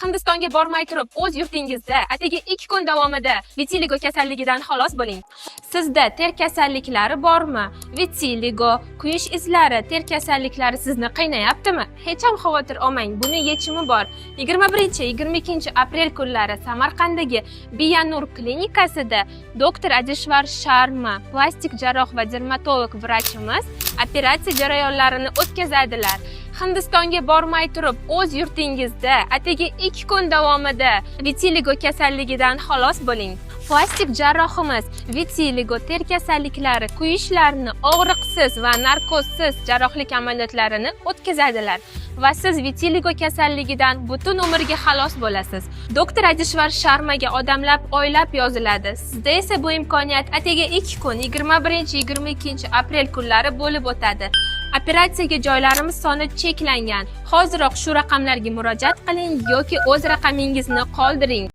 Hindistonga bormay turib, o'z yurtingizda atigi 2 kun davomida vitiligo kasalligidan xalos bo'ling. Sizda ter kasalliklari bormi? Vitiligo, kuyish izlari, ter kasalliklari sizni qiynayaptimi? Hech ham xavotir olmang, buni yechimi bor. 21-22 aprel kunlari Samarqanddagi Biyanur klinikasida doktor Adishvar Sharma, plastik jarroh va dermatolog vrachimiz operatsiya jarayonlarini o'tkazadilar. Hindistonga bormay turib, o'z yurtingizda atigi 2 kun davomida vitiligo kasalligidan xalos bo'ling. Plastik jarrohimiz vitiligo, ter kasalliklari, kuyishlarni og'riqsiz va narkozsiz jarrohlik amaliyotlarini o'tkazadilar va siz vitiligo kasalligidan butun umrga xalos bo'lasiz. Doktor Adishvar Sharmaga odamlab, oylab yoziladi. Sizda esa bu imkoniyat atigi 2 kun 21-22 aprel kunlari bo'lib o'tadi. Operatsiyaga joylarimiz soni cheklangan. Hoziroq shu raqamlarga murojaat qiling yoki o'z raqamingizni qoldiring.